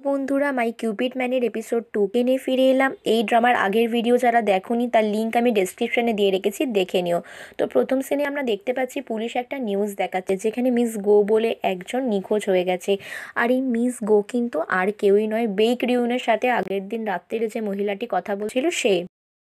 বন্ধুরা, মাই কিউপিড ম্যানের এপিসোড 2 নিয়ে ফিরে এলাম। এই ড্রামার আগের ভিডিও যারা দেখোনি তার লিঙ্ক আমি ডেসক্রিপশনে দিয়ে রেখেছি, দেখে নিও। তো প্রথম সিনে আমরা দেখতে পাচ্ছি পুলিশ একটা নিউজ দেখাচ্ছে যেখানে মিস গো বলে একজন নিখোঁজ হয়ে গেছে। আর এই মিস গো কিন্তু আর কেউই নয়, বেক রিউনের সাথে আগের দিন রাত্রিরে যে মহিলাটি কথা বলছিল সে।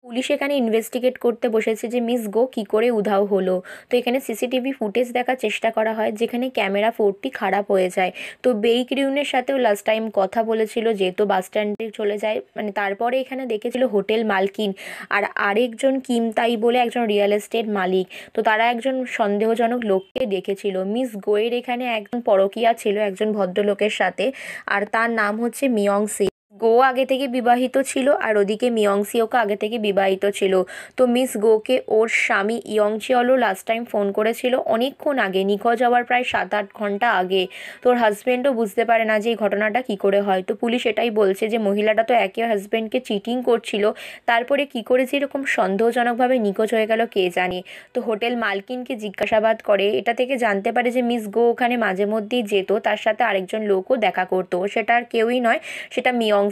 পুলিশ এখানে ইনভেস্টিগেট করতে বসেছে যে মিস গো কী করে উধাও হলো। তো এখানে সিসিটিভি ফুটেজ দেখার চেষ্টা করা হয় যেখানে ক্যামেরা 4টি খারাপ হয়ে যায়। তো বেইক রিউনের সাথেও লাস্ট টাইম কথা বলেছিল, যেহেতু বাস স্ট্যান্ডে চলে যায়, মানে তারপরে এখানে দেখেছিল হোটেল মালকিন আর আরেকজন কিমতাই বলে একজন রিয়েল এস্টেট মালিক। তো তারা একজন সন্দেহজনক লোককে দেখেছিল। মিস গোয়ের এখানে একজন পরকীয়া ছিল একজন ভদ্রলোকের সাথে, আর তার নাম হচ্ছে মিয়ংসি। গো আগে থেকে বিবাহিত ছিল আর ওদিকে মিয়ংসিওকে আগে থেকে বিবাহিত ছিল। তো মিস গোকে ওর স্বামী ইয়ংচিওলও লাস্ট টাইম ফোন করেছিল অনেকক্ষণ আগে, নিখোঁজ হওয়ার প্রায় 7-8 ঘন্টা আগে। তোর হাজব্যান্ডও বুঝতে পারে না যে এই ঘটনাটা কী করে হয়। তো পুলিশ এটাই বলছে যে মহিলাটা তো একে হাজব্যান্ডকে চিটিং করছিল, তারপরে কী করে যে এরকম সন্দেহজনকভাবে নিখোঁজ হয়ে গেল কে জানে। তো হোটেল মালকিনকে জিজ্ঞাসাবাদ করে, এটা থেকে জানতে পারে যে মিস গো ওখানে মাঝে মধ্যেই যেত, তার সাথে আরেকজন লোকও দেখা করতো, সেটা আর কেউই নয়, সেটা মিয়ংসিওক।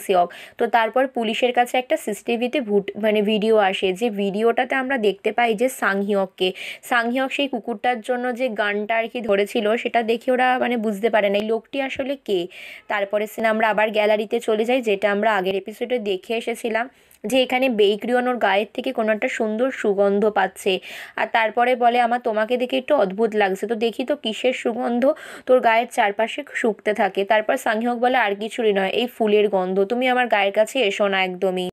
তো তারপর পুলিশের কাছে একটা সিসিটিভিতে ভিডিও আসে, যে ভিডিওটাতে আমরা দেখতে পাই যে সাংহিয়ক সেই কুকুরটার জন্য যে গানটা আর কি ধরেছিল সেটা দেখে ওরা বুঝতে পারে না এই লোকটি আসলে কে। তারপরে সিনে আমরা আবার গ্যালারিতে চলে যাই, যেটা আমরা আগের এপিসোডে দেখে এসেছিলাম, যে এখানে বেইকরিয়ন ওর গায়ের থেকে কোনো একটা সুন্দর সুগন্ধ পাচ্ছে। আর তারপরে বলে আমার তোমাকে দেখে একটু অদ্ভুত লাগছে, তো দেখি তো কিসের সুগন্ধ। তোর গায়ের চারপাশে শুকতে থাকে। তারপর সাংহিয়ক বলে আর কিছুরই নয়, এই ফুলের গন্ধ, তুমি আমার গায়ের কাছে এসো না একদমই।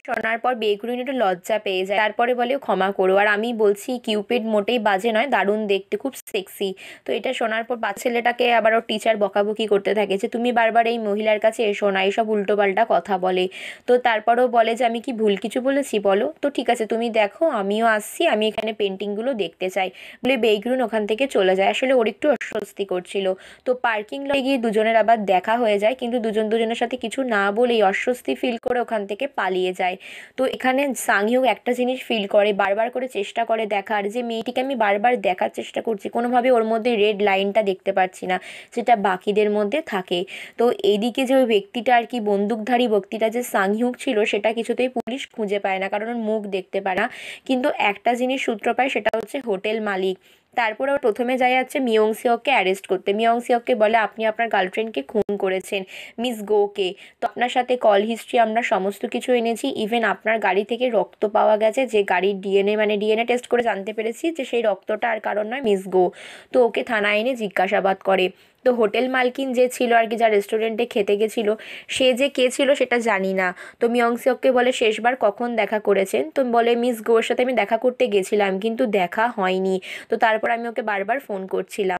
শোনার পর বেগুনি একটু লজ্জা পেয়ে যায়, তারপরে বলে ক্ষমা করো। আর আমি বলছি কিউপিড মোটেই বাজে নয়, দারুণ দেখতে, খুব সেক্সি। তো এটা শোনার পর ছেলেটাকে আবার ওর টিচার বকাবকি করতে থাকে যে তুমি বারবার এই মহিলার কাছে এসো না, এইসব উল্টোপাল্টা কথা বলে। তো তারপরেও বলে যে আমি কি ভুল কিছু বলেছি বলো। তো ঠিক আছে তুমি দেখো, আমিও আসছি, আমি এখানে পেন্টিংগুলো দেখতে চাই বলে বেগুন ওখান থেকে চলে যায়। আসলে ওর একটু অস্বস্তি করছিল। তো পার্কিং লটে গিয়ে দুজনের আবার দেখা হয়ে যায়, কিন্তু দুজন দুজনের সাথে কিছু না বলেই অস্বস্তি ফিল করে ওখান থেকে পালিয়ে যায়। তো এখানে সাংহিউক একটা জিনিস ফিল করে, বারবার করে চেষ্টা করে দেখার, যে মেয়েটিকে আমি বারবার দেখার চেষ্টা করছি, কোনোভাবে ওর মধ্যে রেড লাইনটা দেখতে পাচ্ছি না যেটা বাকিদের মধ্যে থাকে। তো এইদিকে যে ওই ব্যক্তিটা আর কি বন্দুকধারী ব্যক্তিটা যে সাংহিউক ছিল সেটা কিছুতেই পুলিশ খুঁজে পায় না, কারণ ওর মুখ দেখতে পায় না। কিন্তু একটা জিনিস সূত্র পায়, সেটা হচ্ছে হোটেল মালিক। তারপরে ওর প্রথমে যায় যাচ্ছে মিয়ংসিওককে অ্যারেস্ট করতে। মিয়ংসিওককে বলে আপনি আপনার গার্লফ্রেন্ডকে খুন করেছেন, মিস গোকে। তো আপনার সাথে কল হিস্ট্রি আমরা সমস্ত কিছু এনেছি, ইভেন আপনার গাড়ি থেকে রক্ত পাওয়া গেছে, যে গাড়ির ডিএনএ টেস্ট করে জানতে পেরেছি যে সেই রক্তটা আর কারণ নয়, মিস গো। তো ওকে থানায় এনে জিজ্ঞাসাবাদ করে। তো হোটেল মালকিন যে ছিল আর কি, যা রেস্টুরেন্টে খেতে গেছিল, সে যে কে ছিল সেটা জানি না। তো মিয়ংসিওককে বলে শেষবার কখন দেখা করেছেন। তো বলে মিস গোর সাথে আমি দেখা করতে গেছিলাম কিন্তু দেখা হয়নি, তো তারপর আমি ওকে বারবার ফোন করছিলাম।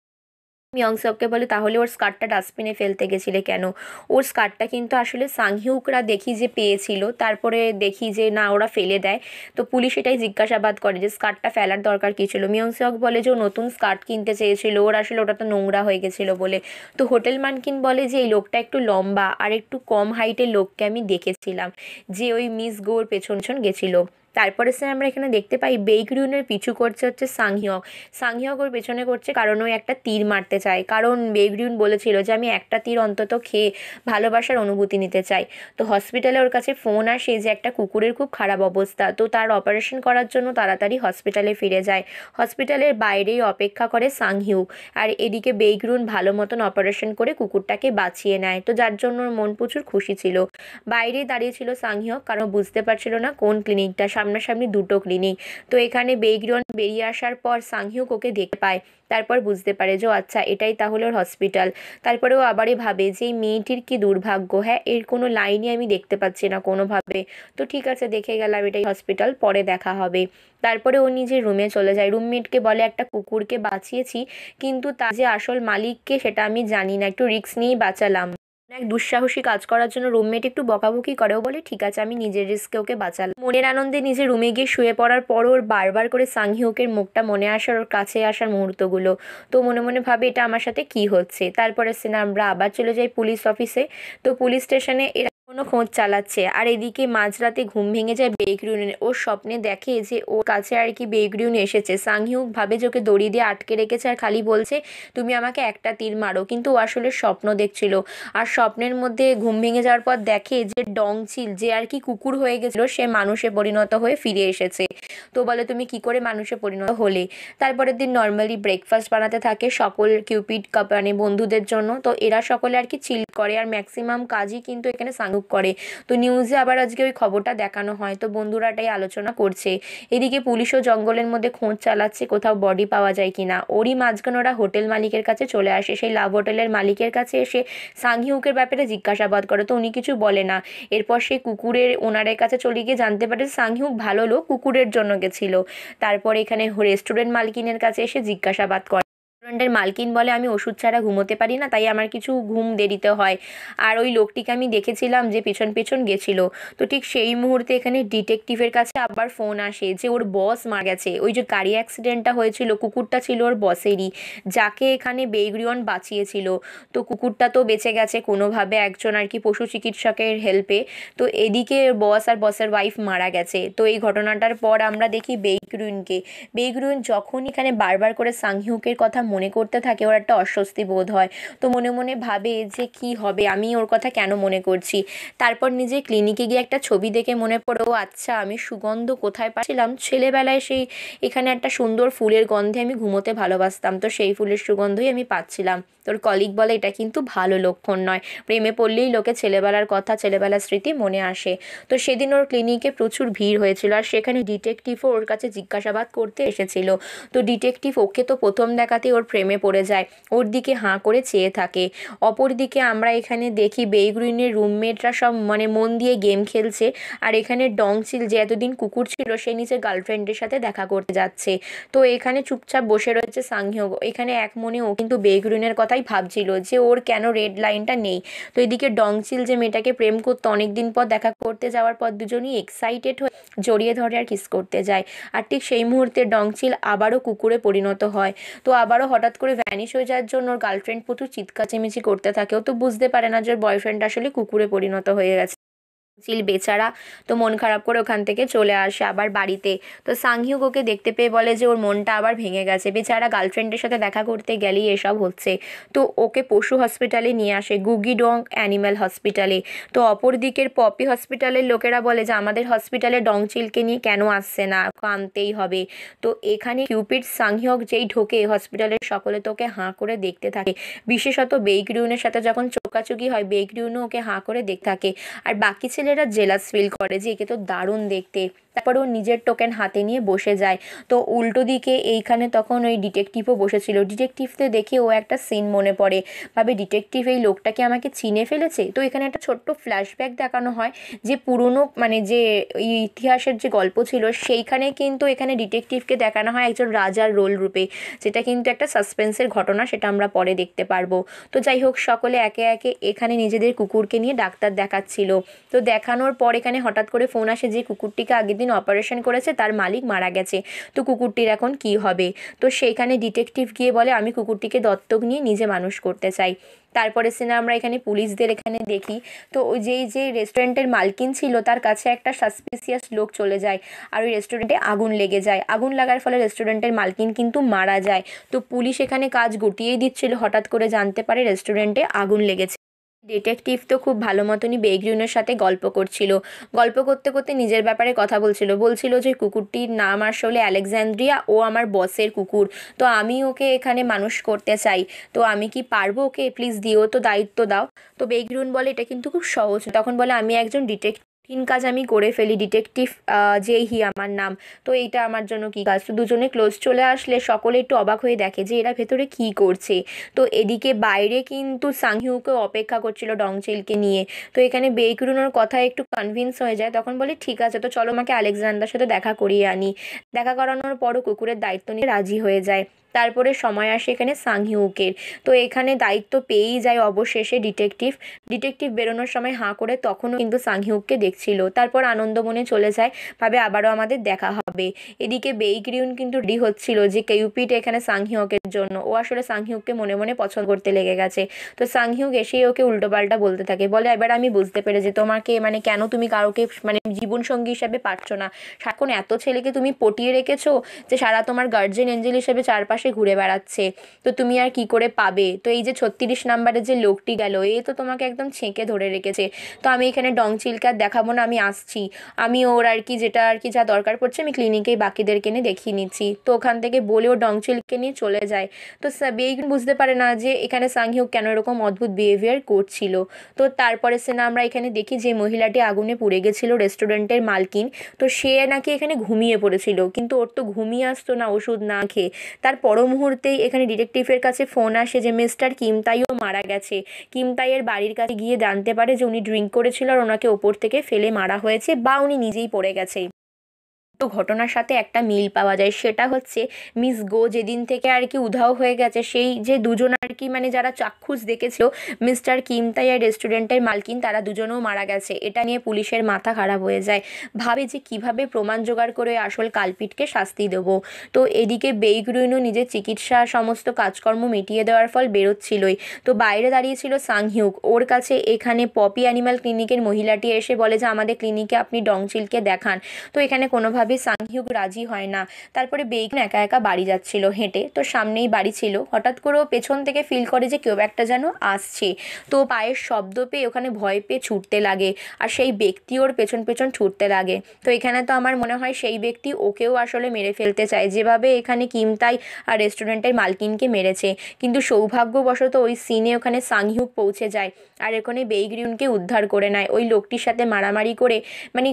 মিয়ংসককে বলে তাহলে ওর স্কার্টটা ডাস্টবিনে ফেলতে গেছিলে কেন। ওর স্কার্টটা কিন্তু আসলে সাংহিউকরা দেখি যে পেয়েছিল, তারপরে দেখি যে না ওরা ফেলে দেয়। তো পুলিশ এটাই জিজ্ঞাসাবাদ করে যে স্কার্টটা ফেলার দরকার কী ছিল। মিয়ংসক বলে যে ও নতুন স্কার্ট কিনতে চেয়েছিল, ওর আসলে ওটা তো নোংরা হয়ে গেছিলো বলে। তো হোটেল মানকিন বলে যে এই লোকটা একটু লম্বা আর একটু কম হাইটের লোককে আমি দেখেছিলাম, যে ওই মিস গোর পেছন পেছন গেছিলো। তারপরে সে আমরা এখানে দেখতে পাই বেইকরিউনের পিছু করছে হচ্ছে সাংহিয়ক ওর পেছনে করছে, কারণ ওই একটা তীর মারতে চায়, কারণ বেইকরিউন বলেছিল যে আমি একটা তীর অন্তত খেয়ে ভালোবাসার অনুভূতি নিতে চাই। তো হসপিটালে ওর কাছে ফোন আসে যে একটা কুকুরের খুব খারাপ অবস্থা, তো তার অপারেশন করার জন্য তাড়াতাড়ি হসপিটালে ফিরে যায়। হসপিটালের বাইরেই অপেক্ষা করে সাংহিউক, আর এদিকে বেইকরিউন ভালো মতন অপারেশন করে কুকুরটাকে বাঁচিয়ে নেয়, তো যার জন্য ওর মন প্রচুর খুশি ছিল। বাইরেই দাঁড়িয়ে ছিল সাংহিয়ক, কারণ বুঝতে পারছিল না কোন ক্লিনিকটা, সামনাসামনি দুটো ক্লিনিক। তো এখানে বেইকরিউন বেরিয়ে আসার পর সাংহিউক ওকে দেখতে পায়, তারপর বুঝতে পারে যে আচ্ছা এটাই তাহলে ওর হসপিটাল। তারপরেও আবারই ভাবে যে এই মেয়েটির কি দুর্ভাগ্য, হ্যাঁ এর কোনো লাইনই আমি দেখতে পাচ্ছি না কোনোভাবে। তো ঠিক আছে দেখে গেলাম এটাই হসপিটাল, পরে দেখা হবে। তারপরে ও নিজের রুমে চলে যায়, রুমমেটকে বলে একটা কুকুরকে বাঁচিয়েছি, কিন্তু তার যে আসল মালিককে সেটা আমি জানি না, একটু রিস্ক নিয়েই বাঁচালাম। এক দুঃসাহসী কাজ করার জন্য রুমমেট একটু বকাবকি করেও, বলে ঠিক আছে আমি নিজের রিস্কে ওকে বাঁচালাম। মনের আনন্দে নিজের রুমে গিয়ে শুয়ে পড়ার পর ওর বারবার করে সাংহিউকের মুখটা মনে আসার, ওর কাছে আসার মুহূর্তগুলো। তো মনে মনে ভাবে এটা আমার সাথে কি হচ্ছে। তারপরে সিনে আমরা আবার চলে যাই পুলিশ অফিসে। তো পুলিশ স্টেশনে কোনো খোঁজ চালাচ্ছে। আর এদিকে মাঝরাতে ঘুম ভেঙে যায় বেইকরিউনের। ওর স্বপ্নে দেখে যে ওর কাছে আর কি বেইকরিউন এসেছে। সাংহিউক ভাবে যে ওকে দড়ি দিয়ে আটকে রেখেছে আর খালি বলছে তুমি আমাকে একটা তীর মারো, কিন্তু ও আসলে স্বপ্ন দেখছিল। আর স্বপ্নের মধ্যে ঘুম ভেঙে যাওয়ার পর দেখে যে ডংচিল, যে আর কি কুকুর হয়ে গেছিল, সে মানুষে পরিণত হয়ে ফিরে এসেছে। তো বলে তুমি কি করে মানুষে পরিণত হলে। তারপরের দিন নর্মালি ব্রেকফাস্ট বানাতে থাকে সকল কিউপিড মানে বন্ধুদের জন্য। তো এরা সকলে আর কি চিল করে, আর ম্যাক্সিমাম কাজই কিন্তু এখানে সাংহুক করে। তো নিউজে আবার আজকে ওই খবরটা দেখানো হয়, তো বন্ধুরা এটাই আলোচনা করছে। এদিকে পুলিশও জঙ্গলের মধ্যে খোঁজ চালাচ্ছে কোথাও বডি পাওয়া যায় কিনা। ওরই মাঝখানে ওরা হোটেল মালিকের কাছে চলে আসে। সেই লাভ হোটেলের মালিকের কাছে এসে সাংহিউকের ব্যাপারে জিজ্ঞাসাবাদ করে, তো উনি কিছু বলে না। এরপর সেই কুকুরের ওনারের কাছে চলে গিয়ে জানতে পারে সাংহিউক ভালো লোক, কুকুরের জন্য গেছিল। তারপর এখানে রেস্টুরেন্ট মালকিনের কাছে এসে জিজ্ঞাসাবাদ করে। রেস্টুরেন্টের মালকিন বলে আমি ওষুধ ছাড়া ঘুমোতে পারি না, তাই আমার কিছু ঘুম দেরিতে হয়। আর ওই লোকটিকে আমি দেখেছিলাম যে পেছন পেছন গেছিল। তো ঠিক সেই মুহূর্তে এখানে ডিটেকটিভের কাছে আবার ফোন আসে যে ওর বস মারা গেছে। ওই যে গাড়ি অ্যাক্সিডেন্টটা হয়েছিল, কুকুরটা ছিল ওর বসেরই, যাকে এখানে বেইগ্রিয়ন বাঁচিয়েছিল। তো কুকুরটা তো বেঁচে গেছে কোনোভাবে একজন আর কি পশু চিকিৎসকের হেল্পে। তো এদিকে বস আর বসের ওয়াইফ মারা গেছে। তো এই ঘটনাটার পর আমরা দেখি বেইগ্রিয়নকে। বেইগ্রিয়ন যখন এখানে বারবার করে সাংহিউকের কথা মনে করতে থাকে, ওর একটা অস্বস্তি বোধ হয়। তো মনে মনে ভাবে যে কি হবে, আমি ওর কথা কেন মনে করছি। তারপর নিজে ক্লিনিকে গিয়ে একটা ছবি দেখে মনে পড়ে, ও আচ্ছা আমি সুগন্ধ কোথায় পাচ্ছিলাম, ছেলেবেলায় সেই এখানে একটা সুন্দর ফুলের গন্ধে আমি ঘুমোতে ভালোবাসতাম, তো সেই ফুলের সুগন্ধই আমি পাচ্ছিলাম। তোর কলিগ বলে এটা কিন্তু ভালো লক্ষণ নয়, প্রেমে পড়লেই লোকে ছেলেবেলার কথা, ছেলেবেলার স্মৃতি মনে আসে। তো সেদিন ওর ক্লিনিকে প্রচুর ভিড় হয়েছিল, আর সেখানে ডিটেকটিভও ওর কাছে জিজ্ঞাসাবাদ করতে এসেছিল। তো ডিটেকটিভ ওকে তো প্রথম দেখাতেই ওর প্রেমে পড়ে যায়, ওর দিকে হাঁ করে চেয়ে থাকে। অপরদিকে আমরা এখানে দেখি বেইগ্রিনের রুমমেটরা সব মানে মন দিয়ে গেম খেলছে। আর এখানে ডংচিল, যে এতদিন কুকুর ছিল, সে নিজের গার্লফ্রেন্ডের সাথে দেখা করতে যাচ্ছে। তো এখানে চুপচাপ বসে রয়েছে সাংহিও। এখানে এক মনে ও কিন্তু বেইগ্রিনের কথাই ভাবছিল যে ওর কেন রেড লাইনটা নেই। তো এদিকে ডংচিল যে মেয়েটাকে প্রেম করতো, অনেকদিন পর দেখা করতে যাওয়ার পর দুজনই এক্সাইটেড হয়ে জড়িয়ে ধরে আর কিস করতে যায়। আর ঠিক সেই মুহূর্তে ডংচিল আবারও কুকুরে পরিণত হয়। তো আবারও হঠাৎ করে ভ্যানিশ হয়ে যাওয়ার জন্য ওর গার্লফ্রেন্ড প্রচুর চিৎকাচেমেচি করতে থাকে। ও তো বুঝতে পারে না যে ওর বয়ফ্রেন্ড আসলে কুকুরে পরিণত হয়ে গেছে। চিল বেচারা তো মন খারাপ করে ওখান থেকে চলে আসে আবার বাড়িতে। তো সাংহিউক ওকে দেখতে পেয়ে বলে যে ওর মনটা আবার ভেঙে গেছে, বেচারা গার্লফ্রেন্ডের সাথে দেখা করতে গেলেই এসব হচ্ছে। তো ওকে পশু হসপিটালে নিয়ে আসে, গুগিডং অ্যানিম্যাল হসপিটালে। তো অপর দিকের পপি হসপিটালের লোকেরা বলে যে আমাদের হসপিটালে ডংচিলকে নিয়ে কেন আসছে না, আনতেই হবে। তো এখানে কিউপিড সাংহিউক যেই ঢোকে হসপিটালের, সকলে তো ওকে হাঁ করে দেখতে থাকে। বিশেষত বেইগ্রিউনের সাথে যখন চোকাচুকি হয়, বেইগ্রিউনও ওকে হাঁ করে দেখতে থাকে। আর বাকি ছেলেরা জেলাস ফিল করে যে একে তো দারুণ দেখতে। তারপর ও নিজের টোকেন হাতে নিয়ে বসে যায়। তো উল্টো দিকে এইখানে তখন ওই ডিটেকটিভও বসেছিল। ডিটেকটিভকে দেখে ও একটা সিন মনে পড়ে, ভাবে ডিটেকটিভ এই লোকটাকে আমাকে চিনে ফেলেছে। তো এখানে একটা ছোট্ট ফ্ল্যাশব্যাক দেখানো হয় যে পুরনো মানে যে ইতিহাসের যে গল্প ছিল, সেইখানে কিন্তু এখানে ডিটেকটিভকে দেখানো হয় একজন রাজার রোল রূপে, যেটা কিন্তু একটা সাসপেন্সের ঘটনা, সেটা আমরা পরে দেখতে পারবো। তো যাই হোক, সকলে একে একে এখানে নিজেদের কুকুরকে নিয়ে ডাক্তার দেখাচ্ছিল। তো দেখানোর পর এখানে হঠাৎ করে ফোন আসে যে কুকুরটিকে আগের দিন অপারেশন করেছে, তার মালিক মারা গেছে। তো কুকুরটির এখন কি হবে। তো সেইখানে ডিটেকটিভ গিয়ে বলে আমি কুকুরটিকে দত্তক নিয়ে নিজে মানুষ করতে চাই। তারপরে সিনে আমরা এখানে পুলিশদের এখানে দেখি। তো ওই যে রেস্টুরেন্টের মালকিন ছিল, তার কাছে একটা সাসপিসিয়াস লোক চলে যায়, আর ওই রেস্টুরেন্টে আগুন লেগে যায়। আগুন লাগার ফলে রেস্টুরেন্টের মালকিন কিন্তু মারা যায়। তো পুলিশ এখানে কাজ গুটিয়েই দিচ্ছিল, হঠাৎ করে জানতে পারে রেস্টুরেন্টে আগুন লেগেছে। ডিটেকটিভ তো খুব ভালো মতনই বেইগ্রিউনের সাথে গল্প করছিল। গল্প করতে করতে নিজের ব্যাপারে কথা বলছিল যে কুকুরটির নাম আসলে আলেকজান্দ্রিয়া, ও আমার বসের কুকুর। তো আমি ওকে এখানে মানুষ করতে চাই, তো আমি কি পারবো, ওকে প্লিজ দিও তো, দায়িত্ব দাও। তো বেইগ্রিউন বলে এটা কিন্তু খুব সহজ। তখন বলে আমি একজন ডিটেকটিভ, কাজ আমি করে ফেলি, ডিটেকটিভ যেই হি আমার নাম। তো এইটা আমার জন্য কি কাজ। তো দুজনে ক্লোজ চলে আসলে সকলে একটু অবাক হয়ে দেখে যে এরা ভেতরে কি করছে। তো এদিকে বাইরে কিন্তু সাংহিউকে অপেক্ষা করছিল ডংচিলকে নিয়ে। তো এখানে বেইগ্রিউনের কথা একটু কনভিন্স হয়ে যায়, তখন বলে ঠিক আছে, তো চলো আমাকে আলেকজান্ডার সাথে দেখা করিয়ে আনি। দেখা করানোর পরও কুকুরের দায়িত্ব নিয়ে রাজি হয়ে যায়। তারপরে সময় আসে এখানে সাংহিউকের। তো এখানে দায়িত্ব পেয়েই যায় অবশেষে ডিটেকটিভ বেরোনোর সময় হাঁ করে তখনও কিন্তু সাংহিউককে দেখছিল। তারপর আনন্দ মনে চলে যায়, ভাবে আবারও আমাদের দেখা হবে। এদিকে বেইকরিউন কিন্তু রেডি হচ্ছিল যে কিউপিড এখানে সাংহিউকের জন্য। ও আসলে সাংহিউককে মনে মনে পছন্দ করতে লেগে গেছে। তো সাংহিউক এসেই ওকে উল্টোপাল্টা বলতে থাকে, বলে এবার আমি বুঝতে পেরেছি তোমাকে মানে কেন তুমি কাউকে মানে জীবনসঙ্গী হিসাবে পাচ্ছ না। সারাক্ষণ এত ছেলেকে তুমি পটিয়ে রেখেছো যে সারা তোমার গার্জিয়ান এঞ্জেল হিসেবে চারপাশে ঘুরে বেড়াচ্ছে, তো তুমি আর কি করে পাবে। তো এই যে 36 নাম্বারের যে লোকটি গেল, এ তো তোমাকে একদম ছেঁকে ধরে রেখেছে। তো আমি এখানে ডংচিলকে আর দেখাবো না, আমি আসছি। আমি ওর আর কি যেটা আর কি যা দরকার পড়ছে আমি ক্লিনিকেই বাকিদেরকে নিয়ে দেখিয়ে নিচ্ছি। তো ওখান থেকে বলে ও ডংচিলকে নিয়ে চলে যায়। তো বেইগুন বুঝতে পারে না যে এখানে সাংহিউক কেন এরকম অদ্ভুত বিহেভিয়ার করছিল। তো তারপরে সে না আমরা এখানে দেখি যে মহিলাটি আগুনে পুড়ে গেছিল, রেস্টুরেন্টের মালকিন। তো সে নাকি এখানে ঘুমিয়ে পড়েছিল, কিন্তু ওর তো ঘুমিয়ে আসতো না ওষুধ না খেয়ে। তার পর মুহূর্তেই এখানে ডিটেকটিভের কাছে ফোন আসে যে মিস্টার কিমতাইও মারা গেছে। কিমতাইয়ের বাড়ির কাছে গিয়ে জানতে পারে যে উনি ড্রিঙ্ক করেছিল আর ওনাকে ওপর থেকে ফেলে মারা হয়েছে, বা উনি নিজেই পড়ে গেছে। তো ঘটনার সাথে একটা মিল পাওয়া যায়, সেটা হচ্ছে মিস গো যেদিন থেকে আর কি উধাও হয়ে গেছে, সেই যে দুজন আর কি মানে যারা চাক্ষুষ দেখেছিল মিস্টার কিমতাই আর রেস্টুরেন্টের মালকিন, তারা দুজনেও মারা গেছে। এটা নিয়ে পুলিশের মাথা খারাপ হয়ে যায়, ভাবে যে কিভাবে প্রমাণ জোগাড় করে আসল কালপিটকে শাস্তি দেবো। তো এদিকে বেইগরুইনও নিজের চিকিৎসা সমস্ত কাজকর্ম মিটিয়ে দেওয়ার ফল বেরোচ্ছিলই। তো বাইরে দাঁড়িয়েছিল সাংহিউক, ওর কাছে এখানে পপি অ্যানিমাল ক্লিনিকের মহিলাটি এসে বলে যে আমাদের ক্লিনিকে আপনি ডংচিলকে দেখান। তো এখানে কোনোভাবেই সাংহিউক রাজি হয় না। তারপরে বেইগুন একা একা বাড়ি যাচ্ছিল হেঁটে, তো সামনেই বাড়ি ছিল, হঠাৎ করে ও পেছন থেকে ফিল করে যে কেউ একটা যেন আসছে। তো পায়ের শব্দ পেয়ে ওখানে ভয় পেয়ে ছুটতে লাগে, আর সেই ব্যক্তি ওর পেছন পেছন ছুটতে লাগে। তো এখানে তো আমার মনে হয় সেই ব্যক্তি ওকেও আসলে মেরে ফেলতে চায়, যেভাবে এখানে কিমতাই আর রেস্টুরেন্টের মালকিনকে মেরেছে। কিন্তু সৌভাগ্যবশত ওই সিনে ওখানে সাংহিউক পৌঁছে যায়, আর এখানে বেইগরিউনকে উদ্ধার করে নেয়। ওই লোকটির সাথে মারামারি করে মানে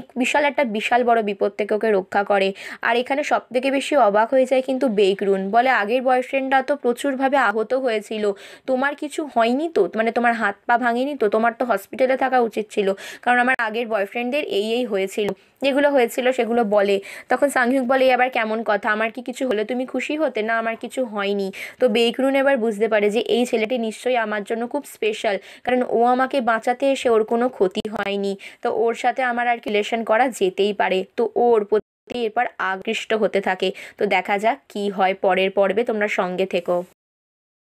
বিশাল বড় বিপদ থেকে ওকে রক্ষা করে। আর এখানে সব থেকে বেশি অবাক হয়ে যায় কিন্তু বেইগরুন, বলে আগের বয়ফ্রেন্ডটা তো প্রচুরভাবে আহত হয়েছিল, তোমার কিছু হয়নি তো, মানে তোমার হাত পা ভাঙেনি তো, তোমার তো হসপিটালে থাকা উচিত ছিল, কারণ আমার আগের বয়ফ্রেন্ডদের এই হয়েছিল। যেগুলো হয়েছিল সেগুলো বলে। তখন সাংহিউক বলে আবার কেমন কথা, আমার কি কিছু হলে তুমি খুশি হতে, না আমার কিছু হয়নি। তো বেইগরুন এবার বুঝতে পারে যে এই ছেলেটি নিশ্চয়ই আমার জন্য খুব স্পেশাল, কারণ ও আমাকে বাঁচাতে এসে ওর কোনো ক্ষতি হয়নি। তো ওর সাথে আমার আর কি রিলেশন করা যেতেই পারে। তো ওর প্রতি এরপর আকৃষ্ট হতে থাকে। তো দেখা যাক কি হয় পরের পর্বে, তোমরা সঙ্গে থেকো।